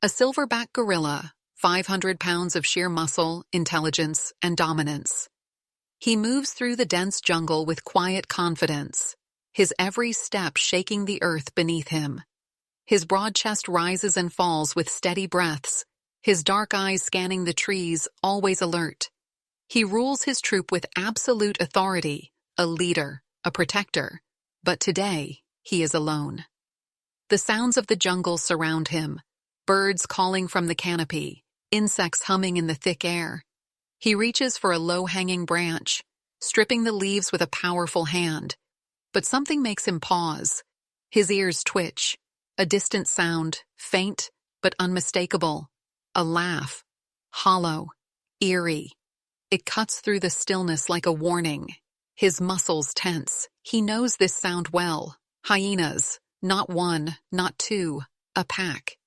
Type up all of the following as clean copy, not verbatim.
A silverback gorilla, 500 pounds of sheer muscle, intelligence, and dominance. He moves through the dense jungle with quiet confidence, his every step shaking the earth beneath him. His broad chest rises and falls with steady breaths, his dark eyes scanning the trees, always alert. He rules his troop with absolute authority, a leader, a protector. But today, he is alone. The sounds of the jungle surround him, birds calling from the canopy, insects humming in the thick air. He reaches for a low-hanging branch, stripping the leaves with a powerful hand. But something makes him pause. His ears twitch. A distant sound, faint but unmistakable. A laugh. Hollow. Eerie. It cuts through the stillness like a warning. His muscles tense. He knows this sound well. Hyenas. Not one, not two. A pack.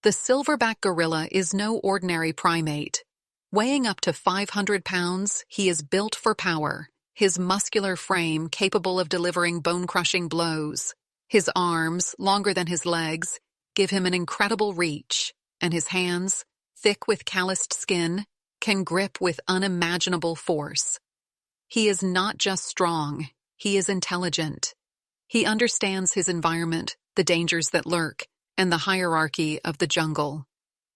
The silverback gorilla is no ordinary primate. Weighing up to 500 pounds, he is built for power, his muscular frame capable of delivering bone-crushing blows. His arms, longer than his legs, give him an incredible reach, and his hands, thick with calloused skin, can grip with unimaginable force. He is not just strong, he is intelligent. He understands his environment, the dangers that lurk, and the hierarchy of the jungle.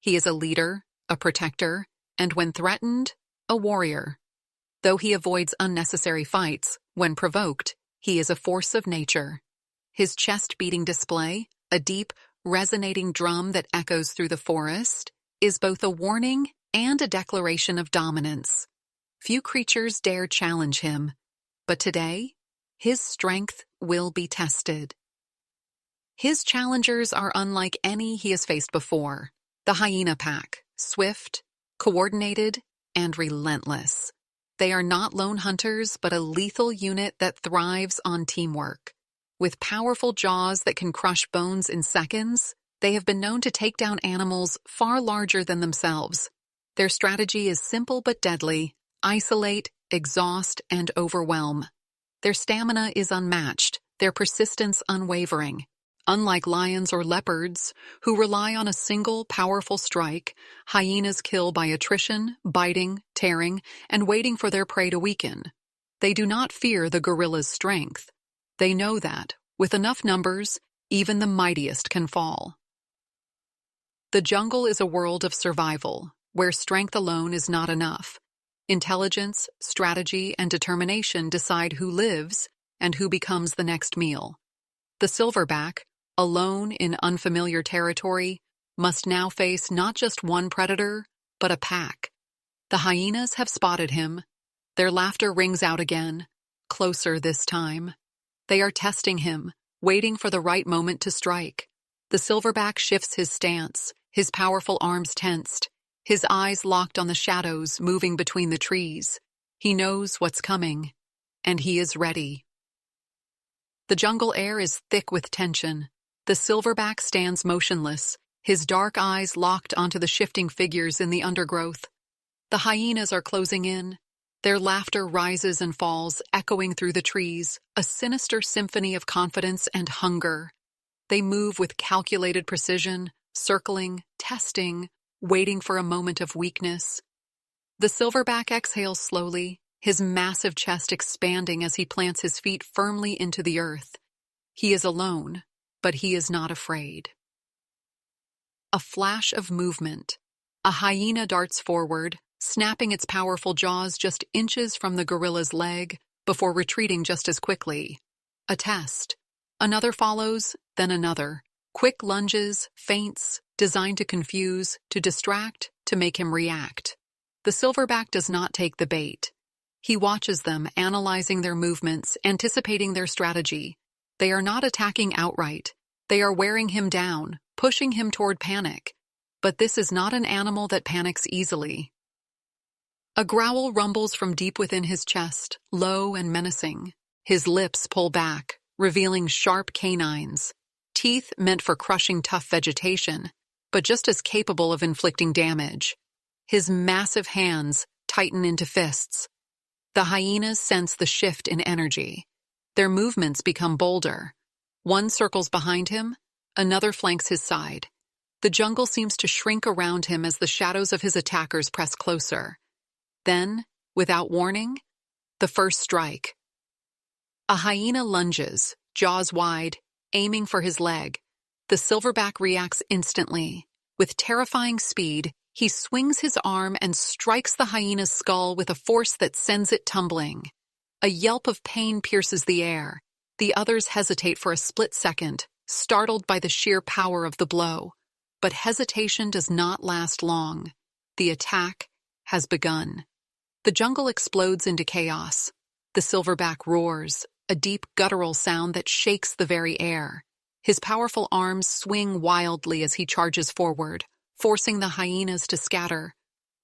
He is a leader, a protector, and when threatened, a warrior. Though he avoids unnecessary fights, when provoked, he is a force of nature. His chest-beating display, a deep, resonating drum that echoes through the forest, is both a warning and a declaration of dominance. Few creatures dare challenge him, but today, his strength will be tested. His challengers are unlike any he has faced before. The hyena pack, swift, coordinated, and relentless. They are not lone hunters, but a lethal unit that thrives on teamwork. With powerful jaws that can crush bones in seconds, they have been known to take down animals far larger than themselves. Their strategy is simple but deadly: isolate, exhaust, and overwhelm. Their stamina is unmatched, their persistence unwavering. Unlike lions or leopards, who rely on a single powerful strike, hyenas kill by attrition, biting, tearing, and waiting for their prey to weaken. They do not fear the gorilla's strength. They know that, with enough numbers, even the mightiest can fall. The jungle is a world of survival, where strength alone is not enough. Intelligence, strategy, and determination decide who lives and who becomes the next meal. The silverback, alone in unfamiliar territory, must now face not just one predator, but a pack. The hyenas have spotted him. Their laughter rings out again, closer this time. They are testing him, waiting for the right moment to strike. The silverback shifts his stance, his powerful arms tensed, his eyes locked on the shadows moving between the trees. He knows what's coming, and he is ready. The jungle air is thick with tension. The silverback stands motionless, his dark eyes locked onto the shifting figures in the undergrowth. The hyenas are closing in. Their laughter rises and falls, echoing through the trees, a sinister symphony of confidence and hunger. They move with calculated precision, circling, testing, waiting for a moment of weakness. The silverback exhales slowly, his massive chest expanding as he plants his feet firmly into the earth. He is alone, but he is not afraid. A flash of movement. A hyena darts forward, snapping its powerful jaws just inches from the gorilla's leg before retreating just as quickly. A test. Another follows, then another. Quick lunges, feints, designed to confuse, to distract, to make him react. The silverback does not take the bait. He watches them, analyzing their movements, anticipating their strategy. They are not attacking outright. They are wearing him down, pushing him toward panic. But this is not an animal that panics easily. A growl rumbles from deep within his chest, low and menacing. His lips pull back, revealing sharp canines, teeth meant for crushing tough vegetation, but just as capable of inflicting damage. His massive hands tighten into fists. The hyenas sense the shift in energy. Their movements become bolder. One circles behind him, another flanks his side. The jungle seems to shrink around him as the shadows of his attackers press closer. Then, without warning, the first strike. A hyena lunges, jaws wide, aiming for his leg. The silverback reacts instantly. With terrifying speed, he swings his arm and strikes the hyena's skull with a force that sends it tumbling. A yelp of pain pierces the air. The others hesitate for a split second, startled by the sheer power of the blow. But hesitation does not last long. The attack has begun. The jungle explodes into chaos. The silverback roars, a deep guttural sound that shakes the very air. His powerful arms swing wildly as he charges forward, forcing the hyenas to scatter.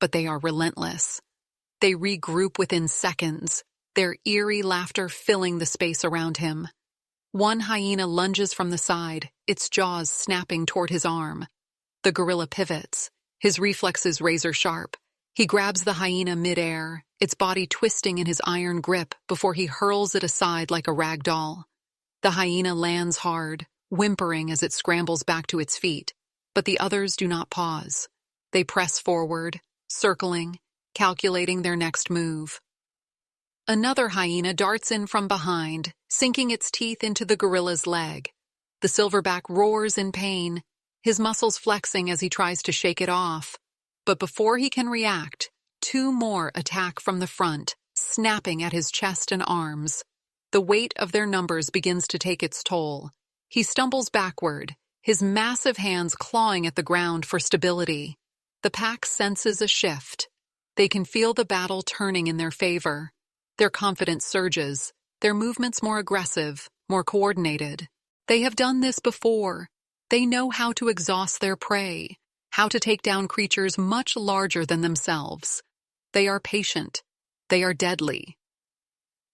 But they are relentless. They regroup within seconds, their eerie laughter filling the space around him. One hyena lunges from the side, its jaws snapping toward his arm. The gorilla pivots, his reflexes razor-sharp. He grabs the hyena mid-air, its body twisting in his iron grip before he hurls it aside like a rag doll. The hyena lands hard, whimpering as it scrambles back to its feet, but the others do not pause. They press forward, circling, calculating their next move. Another hyena darts in from behind, sinking its teeth into the gorilla's leg. The silverback roars in pain, his muscles flexing as he tries to shake it off. But before he can react, two more attack from the front, snapping at his chest and arms. The weight of their numbers begins to take its toll. He stumbles backward, his massive hands clawing at the ground for stability. The pack senses a shift. They can feel the battle turning in their favor. Their confidence surges, their movements more aggressive, more coordinated. They have done this before. They know how to exhaust their prey, how to take down creatures much larger than themselves. They are patient. They are deadly.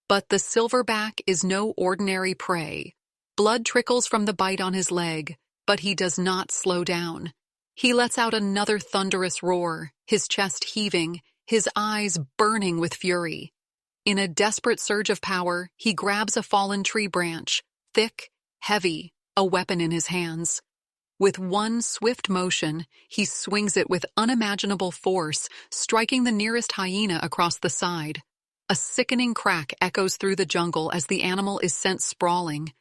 But the silverback is no ordinary prey. Blood trickles from the bite on his leg, but he does not slow down. He lets out another thunderous roar, his chest heaving, his eyes burning with fury. In a desperate surge of power, he grabs a fallen tree branch, thick, heavy, a weapon in his hands. With one swift motion, he swings it with unimaginable force, striking the nearest hyena across the side. A sickening crack echoes through the jungle as the animal is sent sprawling.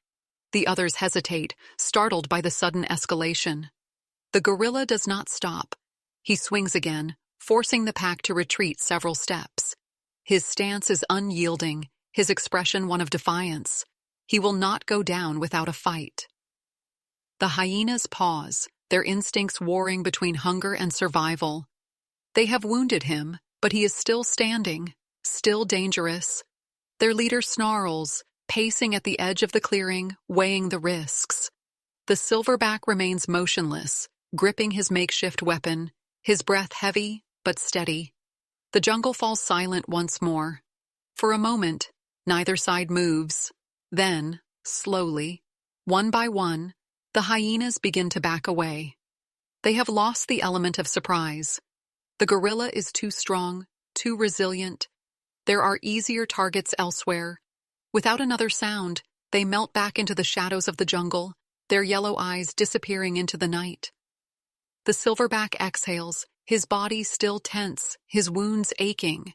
The others hesitate, startled by the sudden escalation. The gorilla does not stop. He swings again, forcing the pack to retreat several steps. His stance is unyielding, his expression one of defiance. He will not go down without a fight. The hyenas pause, their instincts warring between hunger and survival. They have wounded him, but he is still standing, still dangerous. Their leader snarls, pacing at the edge of the clearing, weighing the risks. The silverback remains motionless, gripping his makeshift weapon, his breath heavy but steady. The jungle falls silent once more. For a moment, neither side moves. Then, slowly, one by one, the hyenas begin to back away. They have lost the element of surprise. The gorilla is too strong, too resilient. There are easier targets elsewhere. Without another sound, they melt back into the shadows of the jungle, their yellow eyes disappearing into the night. The silverback exhales, his body still tense, his wounds aching.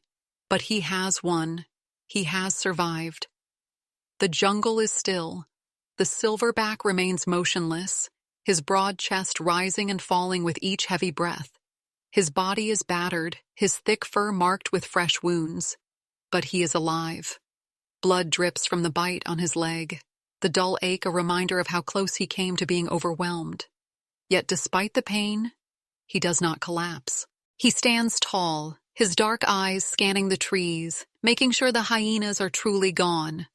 But he has won. He has survived. The jungle is still. The silverback remains motionless, his broad chest rising and falling with each heavy breath. His body is battered, his thick fur marked with fresh wounds. But he is alive. Blood drips from the bite on his leg, the dull ache a reminder of how close he came to being overwhelmed. Yet despite the pain, he does not collapse. He stands tall, his dark eyes scanning the trees, making sure the hyenas are truly gone.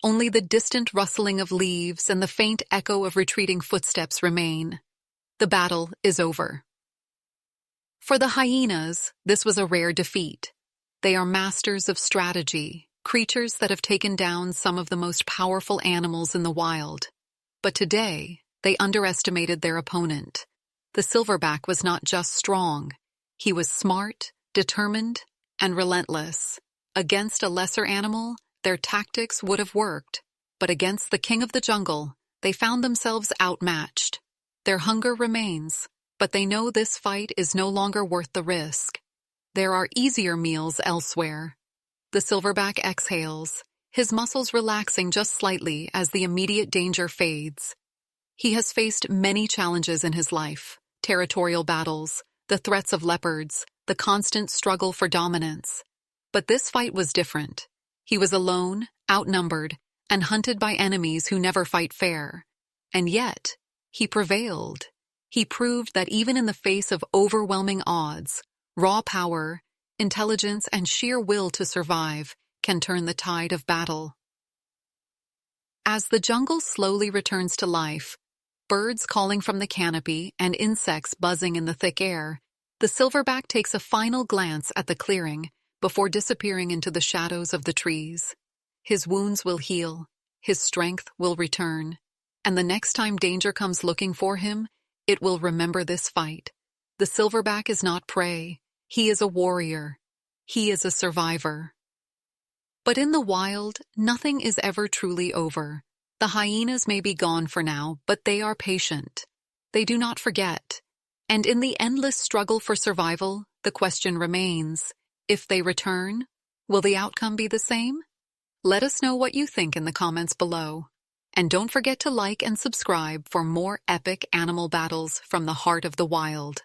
Only the distant rustling of leaves and the faint echo of retreating footsteps remain. The battle is over. For the hyenas, this was a rare defeat. They are masters of strategy, creatures that have taken down some of the most powerful animals in the wild. But today, they underestimated their opponent. The silverback was not just strong. He was smart, determined, and relentless. Against a lesser animal, their tactics would have worked, but against the king of the jungle, they found themselves outmatched. Their hunger remains, But they know this fight is no longer worth the risk. There are easier meals elsewhere. The silverback exhales, his muscles relaxing just slightly as the immediate danger fades. He has faced many challenges in his life: territorial battles, the threats of leopards, the constant struggle for dominance. But this fight was different. He was alone, outnumbered, and hunted by enemies who never fight fair. And yet, he prevailed. He proved that even in the face of overwhelming odds, raw power, intelligence, and sheer will to survive can turn the tide of battle. As the jungle slowly returns to life, birds calling from the canopy and insects buzzing in the thick air, the silverback takes a final glance at the clearing before disappearing into the shadows of the trees. His wounds will heal, his strength will return, and the next time danger comes looking for him, it will remember this fight. The silverback is not prey. He is a warrior. He is a survivor. But in the wild, nothing is ever truly over. The hyenas may be gone for now, but they are patient. They do not forget. And in the endless struggle for survival, the question remains: if they return, will the outcome be the same? Let us know what you think in the comments below. And don't forget to like and subscribe for more epic animal battles from the heart of the wild.